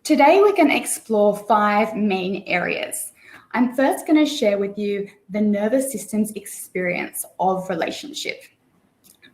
Today we're going to explore 5 main areas. I'm first going to share with you the nervous system's experience of relationship.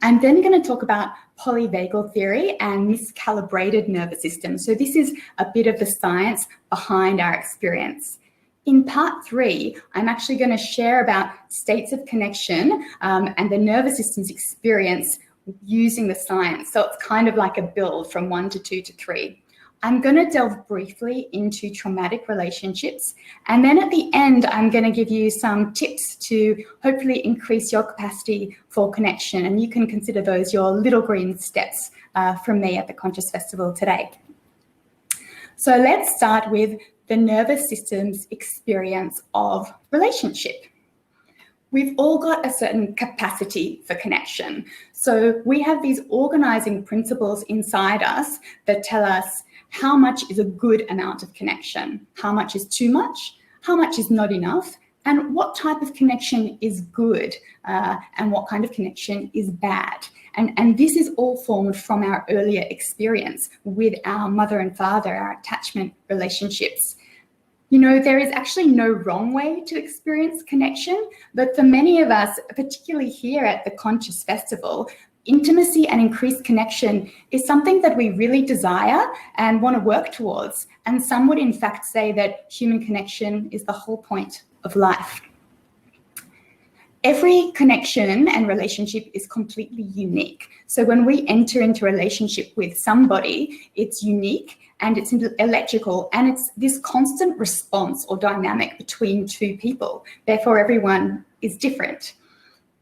I'm then going to talk about Polyvagal Theory and miscalibrated nervous system. So this is a bit of the science behind our experience. In part 3, I'm actually going to share about states of connection and the nervous system's experience using the science. So it's kind of like a build from 1 to 2 to 3. I'm going to delve briefly into traumatic relationships, and then at the end I'm going to give you some tips to hopefully increase your capacity for connection, and you can consider those your little green steps from me at the Conscious Festival today. So let's start with the nervous system's experience of relationship. We've all got a certain capacity for connection. So we have these organizing principles inside us that tell us how much is a good amount of connection, how much is too much, how much is not enough, and what type of connection is good and what kind of connection is bad. And this is all formed from our earlier experience with our mother and father, our attachment relationships. You know, there is actually no wrong way to experience connection, but for many of us, particularly here at the Conscious Festival, intimacy and increased connection is something that we really desire and want to work towards. And some would in fact say that human connection is the whole point of life. Every connection and relationship is completely unique. So when we enter into a relationship with somebody, it's unique and it's electrical, and it's this constant response or dynamic between two people. Therefore, everyone is different.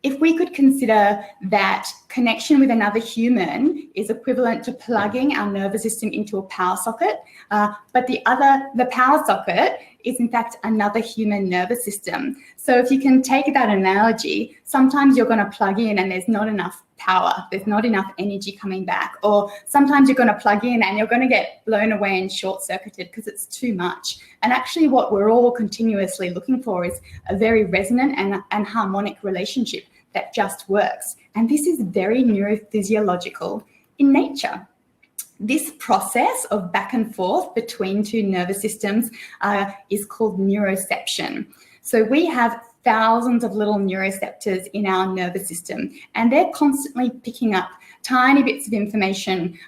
If we could consider that connection with another human is equivalent to plugging our nervous system into a power socket, but the power socket is in fact another human nervous system. So if you can take that analogy, sometimes you're going to plug in and there's not enough power, there's not enough energy coming back, or sometimes you're going to plug in and you're going to get blown away and short-circuited because it's too much. And actually what we're all continuously looking for is a very resonant and harmonic relationship that just works. And this is very neurophysiological in nature. This process of back and forth between two nervous systems is called neuroception. So we have thousands of little neuroreceptors in our nervous system, and they're constantly picking up tiny bits of information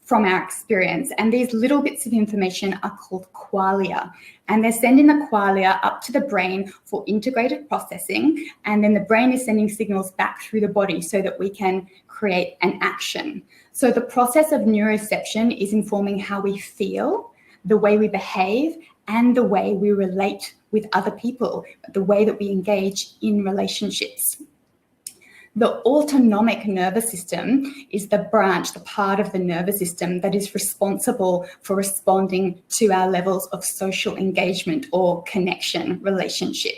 from our experience. And these little bits of information are called qualia. And they're sending the qualia up to the brain for integrated processing. And then the brain is sending signals back through the body so that we can create an action. So the process of neuroception is informing how we feel, the way we behave, and the way we relate with other people, the way that we engage in relationships. The autonomic nervous system is the branch, the part of the nervous system that is responsible for responding to our levels of social engagement or connection relationship.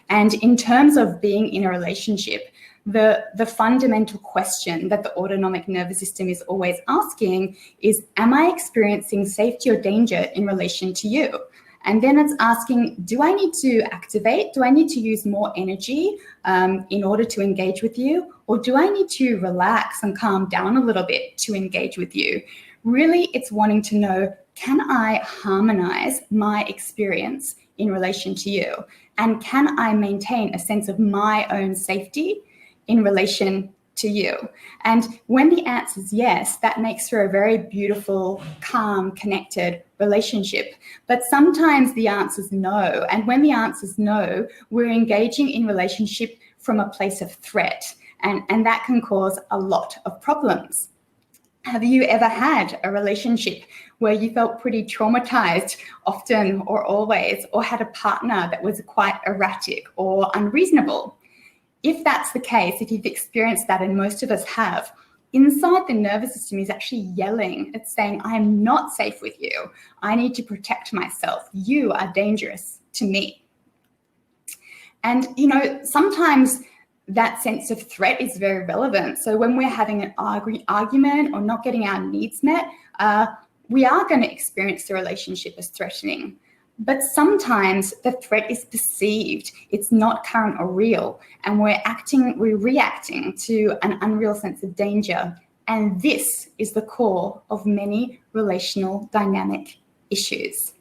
And in terms of being in a relationship, the fundamental question that the autonomic nervous system is always asking is, am I experiencing safety or danger in relation to you? And then it's asking, do I need to activate? Do I need to use more energy in order to engage with you? Or do I need to relax and calm down a little bit to engage with you? Really, it's wanting to know, can I harmonize my experience in relation to you? And can I maintain a sense of my own safety in relation to you? And when the answer is yes, that makes for a very beautiful, calm, connected relationship. But sometimes the answer is no. And when the answer is no, we're engaging in relationship from a place of threat. And that can cause a lot of problems. Have you ever had a relationship where you felt pretty traumatized often or always, or had a partner that was quite erratic or unreasonable? If that's the case, if you've experienced that, and most of us have, inside the nervous system is actually yelling. It's saying, I am not safe with you. I need to protect myself. You are dangerous to me. And, you know, sometimes that sense of threat is very relevant. So when we're having an argument or not getting our needs met, we are going to experience the relationship as threatening. But sometimes the threat is perceived, it's not current or real, and we're reacting to an unreal sense of danger. And this is the core of many relational dynamic issues.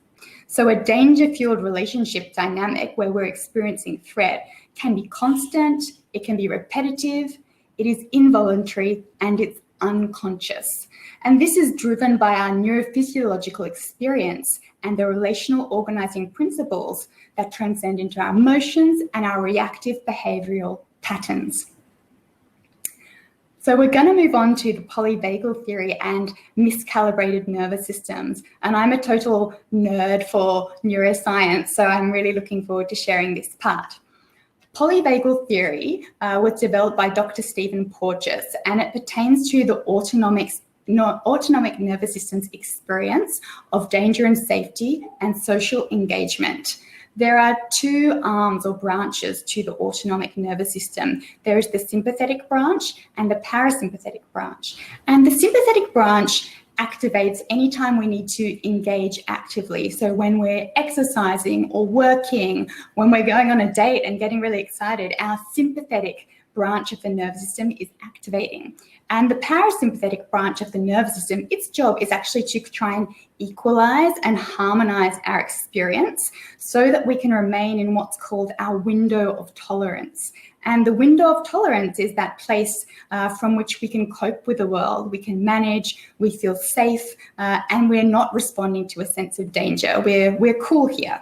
So a danger-fueled relationship dynamic where we're experiencing threat can be constant, it can be repetitive, it is involuntary, and it's unconscious. And this is driven by our neurophysiological experience and the relational organizing principles that transcend into our emotions and our reactive behavioral patterns. So we're going to move on to the Polyvagal Theory and miscalibrated nervous systems. And I'm a total nerd for neuroscience, so I'm really looking forward to sharing this part. Polyvagal Theory was developed by Dr. Stephen Porges, and it pertains to the autonomic nervous system's experience of danger and safety and social engagement. There are two arms or branches to the autonomic nervous system. There is the sympathetic branch and the parasympathetic branch. And the sympathetic branch activates anytime we need to engage actively. So when we're exercising or working, when we're going on a date and getting really excited, our sympathetic branch of the nervous system is activating. And the parasympathetic branch of the nervous system, its job is actually to try and equalize and harmonize our experience so that we can remain in what's called our window of tolerance. And the window of tolerance is that place from which we can cope with the world, we can manage, we feel safe, and we're not responding to a sense of danger. We're cool here.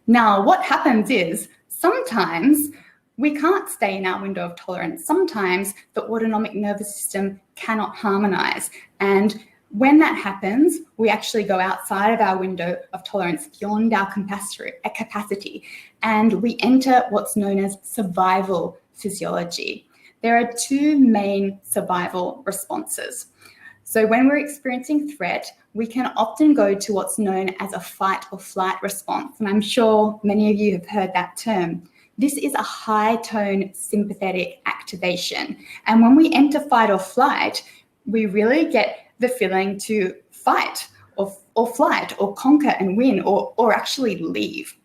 Now, what happens is sometimes we can't stay in our window of tolerance. Sometimes the autonomic nervous system cannot harmonize. And when that happens, we actually go outside of our window of tolerance, beyond our capacity, and we enter what's known as survival physiology. There are two main survival responses. So when we're experiencing threat, we can often go to what's known as a fight or flight response. And I'm sure many of you have heard that term. This is a high-tone sympathetic activation. And when we enter fight or flight, we really get the feeling to fight or flight or conquer and win or actually leave.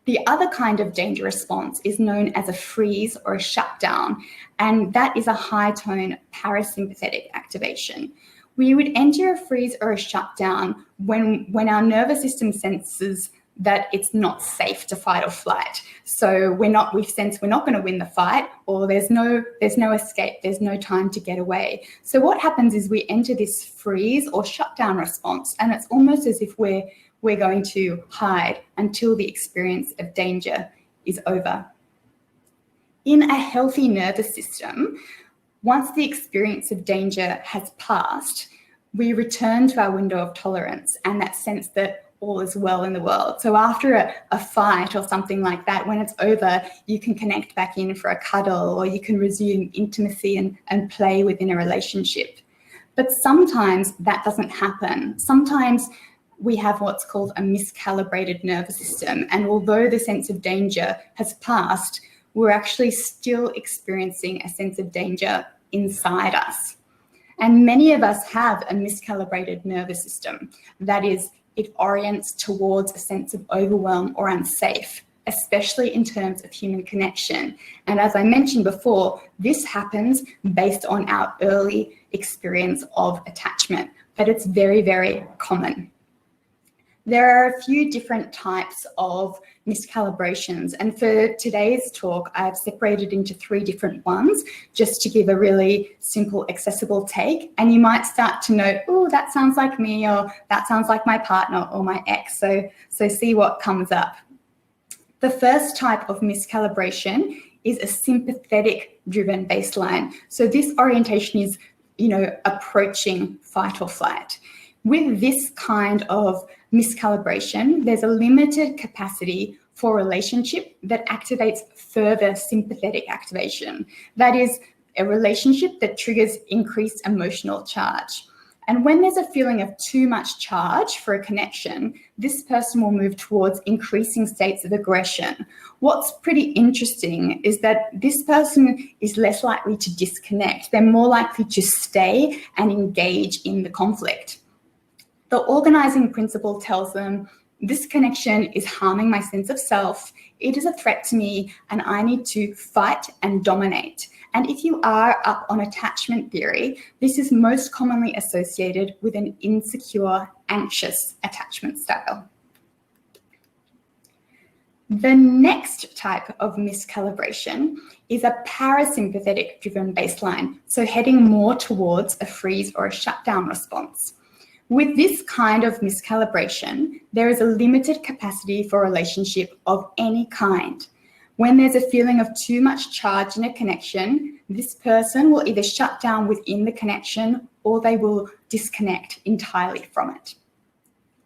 The other kind of danger response is known as a freeze or a shutdown, and that is a high-tone parasympathetic activation. We would enter a freeze or a shutdown when our nervous system senses that it's not safe to fight or flight. So we sense we're not going to win the fight, or there's no escape, there's no time to get away. So what happens is we enter this freeze or shutdown response, and it's almost as if we're going to hide until the experience of danger is over. In a healthy nervous system, once the experience of danger has passed, we return to our window of tolerance and that sense that all is well in the world. So after a fight or something like that, when it's over, you can connect back in for a cuddle, or you can resume intimacy and play within a relationship. But sometimes that doesn't happen. Sometimes we have what's called a miscalibrated nervous system. And although the sense of danger has passed, we're actually still experiencing a sense of danger inside us. And many of us have a miscalibrated nervous system. That is, it orients towards a sense of overwhelm or unsafe, especially in terms of human connection. And as I mentioned before, this happens based on our early experience of attachment, but it's very, very common. There are a few different types of miscalibrations, and for today's talk, I've separated into 3 different ones just to give a really simple, accessible take. And you might start to know, oh, that sounds like me, or that sounds like my partner or my ex. So see what comes up. The first type of miscalibration is a sympathetic driven baseline. So this orientation is, approaching fight or flight. With this kind of miscalibration, there's a limited capacity for a relationship that activates further sympathetic activation. That is, a relationship that triggers increased emotional charge. And when there's a feeling of too much charge for a connection, this person will move towards increasing states of aggression. What's pretty interesting is that this person is less likely to disconnect. They're more likely to stay and engage in the conflict. The organizing principle tells them This connection is harming my sense of self. It is a threat to me, and I need to fight and dominate. And if you are up on attachment theory, this is most commonly associated with an insecure, anxious attachment style. The next type of miscalibration is a parasympathetic driven baseline, so heading more towards a freeze or a shutdown response. With this kind of miscalibration, there is a limited capacity for relationship of any kind. When there's a feeling of too much charge in a connection, this person will either shut down within the connection or they will disconnect entirely from it.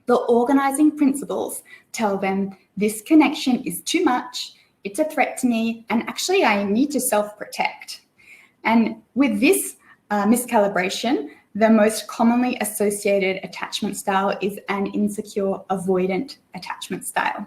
The organizing principles tell them this connection is too much, it's a threat to me, and actually I need to self-protect. And with this miscalibration, the most commonly associated attachment style is an insecure avoidant attachment style.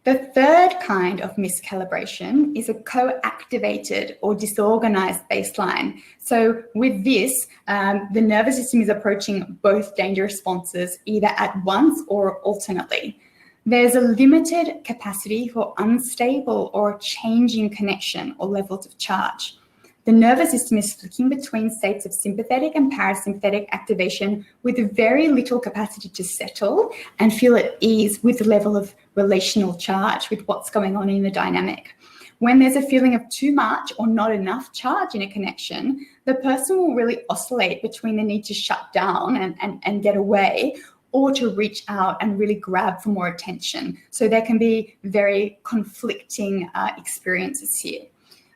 The third kind of miscalibration is a co-activated or disorganized baseline. So with this, the nervous system is approaching both danger responses either at once or alternately. There's a limited capacity for unstable or changing connection or levels of charge. The nervous system is flicking between states of sympathetic and parasympathetic activation with very little capacity to settle and feel at ease with the level of relational charge with what's going on in the dynamic. When there's a feeling of too much or not enough charge in a connection, the person will really oscillate between the need to shut down and get away or to reach out and really grab for more attention. So there can be very conflicting experiences here.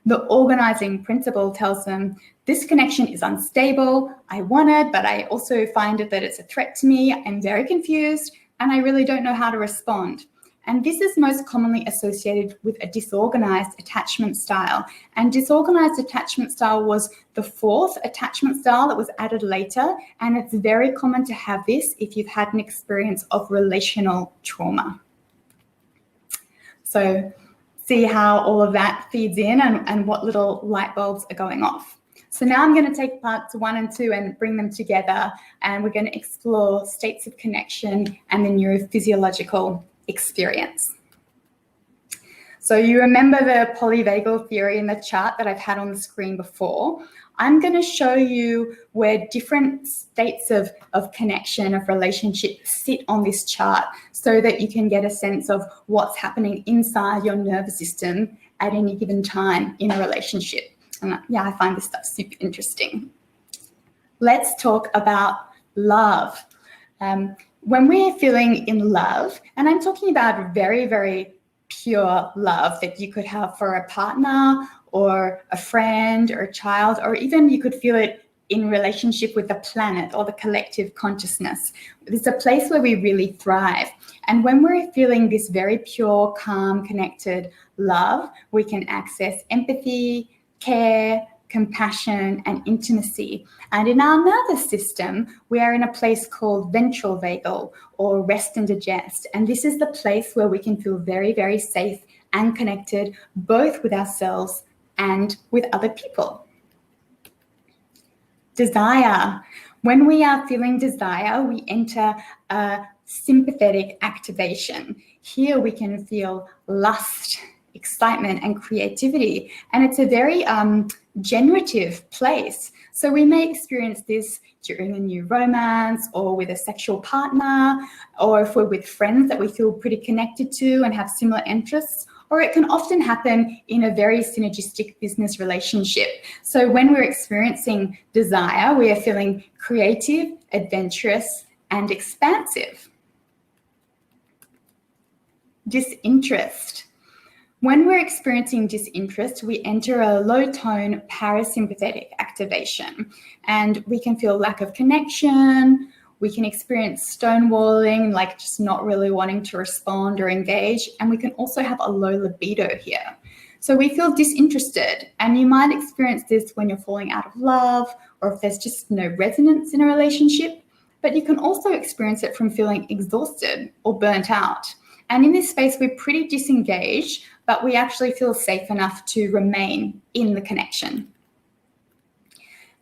The organizing principle tells them this connection is unstable, I want it, but I also find that it's a threat to me, I'm very confused, and I really don't know how to respond. And this is most commonly associated with a disorganized attachment style. And disorganized attachment style was the fourth attachment style that was added later, and it's very common to have this if you've had an experience of relational trauma. So see how all of that feeds in and what little light bulbs are going off. So now I'm going to take parts 1 and 2 and bring them together, and we're going to explore states of connection and the neurophysiological experience. So you remember the Polyvagal Theory in the chart that I've had on the screen before. I'm going to show you where different states of connection, of relationship sit on this chart so that you can get a sense of what's happening inside your nervous system at any given time in a relationship. And yeah, I find this stuff super interesting. Let's talk about love. When we're feeling in love, and I'm talking about very, very pure love that you could have for a partner or a friend or a child, or even you could feel it in relationship with the planet or the collective consciousness. It's a place where we really thrive. And when we're feeling this very pure, calm, connected love, we can access empathy, care, compassion, and intimacy. And in our nervous system, we are in a place called ventral vagal or rest and digest. And this is the place where we can feel very, very safe and connected, both with ourselves and with other people. Desire. When we are feeling desire, we enter a sympathetic activation. Here we can feel lust, excitement, and creativity. And it's a very generative place. So we may experience this during a new romance or with a sexual partner, or if we're with friends that we feel pretty connected to and have similar interests, or it can often happen in a very synergistic business relationship. So when we're experiencing desire, we are feeling creative, adventurous, and expansive. Disinterest. When we're experiencing disinterest, we enter a low-tone parasympathetic activation, and we can feel lack of connection. We can experience stonewalling, like just not really wanting to respond or engage, and we can also have a low libido here. So we feel disinterested, and you might experience this when you're falling out of love or if there's just no resonance in a relationship, but you can also experience it from feeling exhausted or burnt out. And in this space, we're pretty disengaged, but we actually feel safe enough to remain in the connection.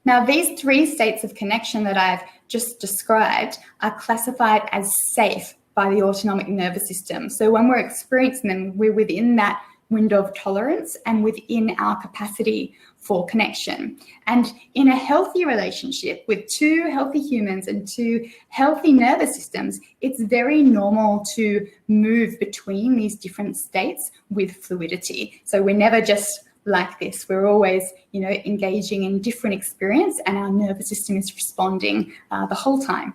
Now, these three states of connection that I've just described are classified as safe by the autonomic nervous system. So when we're experiencing them, we're within that window of tolerance and within our capacity for connection. And in a healthy relationship with two healthy humans and two healthy nervous systems, it's very normal to move between these different states with fluidity. So we're never just like this. We're always, engaging in different experience, and our nervous system is responding the whole time.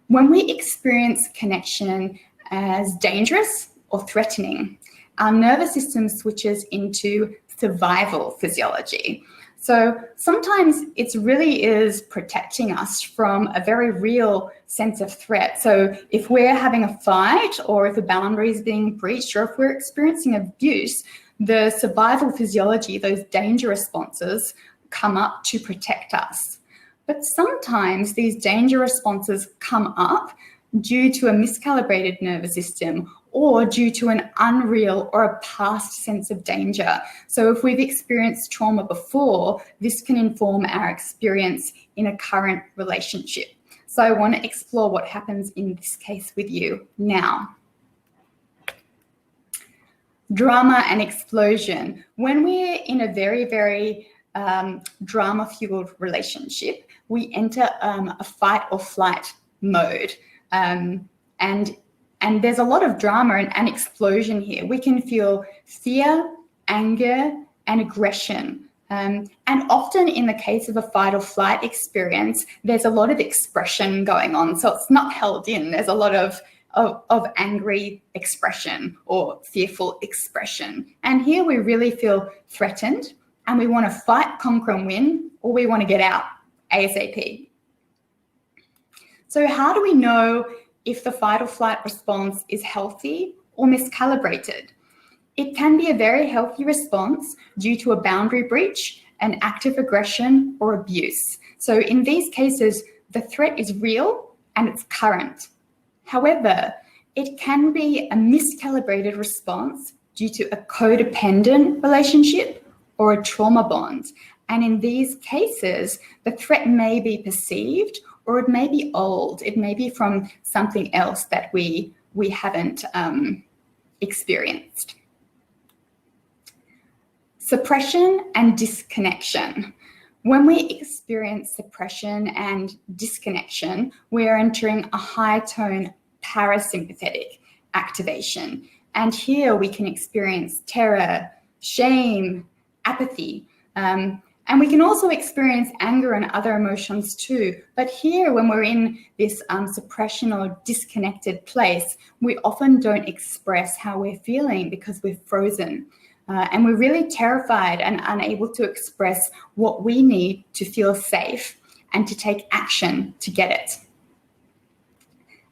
When we experience connection as dangerous or threatening, our nervous system switches into survival physiology. So sometimes it really is protecting us from a very real sense of threat. So if we're having a fight, or if a boundary is being breached, or if we're experiencing abuse, the survival physiology, those danger responses, come up to protect us. But sometimes these danger responses come up due to a miscalibrated nervous system, or due to an unreal or a past sense of danger. So if we've experienced trauma before, this can inform our experience in a current relationship. So I want to explore what happens in this case with you now. Drama and explosion. When we're in a very, very drama-fueled relationship, we enter a fight or flight mode. And there's a lot of drama and explosion here. We can feel fear, anger, and aggression. And often in the case of a fight or flight experience, there's a lot of expression going on. So it's not held in. There's a lot of angry expression or fearful expression. And here we really feel threatened, and we want to fight, conquer, and win, or we want to get out ASAP. So how do we know if the fight or flight response is healthy or miscalibrated? It can be a very healthy response due to a boundary breach, an active aggression, or abuse. So in these cases, the threat is real and it's current. However, it can be a miscalibrated response due to a codependent relationship or a trauma bond. And in these cases, the threat may be perceived, or it may be old. It may be from something else that we haven't experienced. Suppression and disconnection. When we experience suppression and disconnection, we are entering a high-tone parasympathetic activation. And here we can experience terror, shame, apathy, and we can also experience anger and other emotions too. But here, when we're in this suppression or disconnected place, we often don't express how we're feeling because we're frozen. And we're really terrified and unable to express what we need to feel safe and to take action to get it.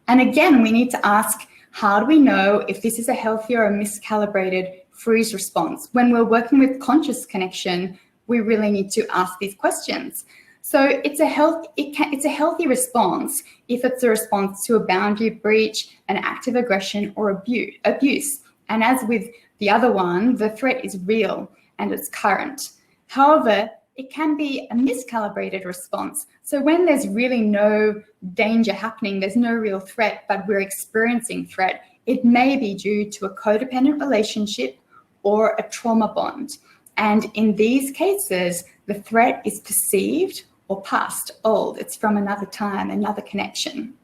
And again, we need to ask, how do we know if this is a healthy or a miscalibrated freeze response? When we're working with conscious connection, we really need to ask these questions. So it's a healthy response if it's a response to a boundary breach, an active aggression, or abuse. And as with the other one, the threat is real and it's current. However, it can be a miscalibrated response. So when there's really no danger happening, there's no real threat, but we're experiencing threat, it may be due to a codependent relationship or a trauma bond. And in these cases, the threat is perceived or past, old. It's from another time, another connection.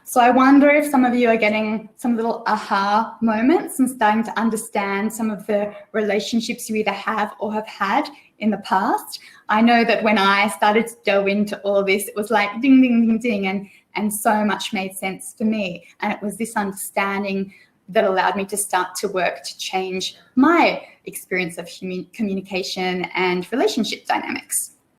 So I wonder if some of you are getting some little aha moments and starting to understand some of the relationships you either have or have had in the past. I know that when I started to delve into all this, it was like ding, ding, ding, ding, and so much made sense for me. And it was this understanding that allowed me to start to work to change my experience of communication and relationship dynamics.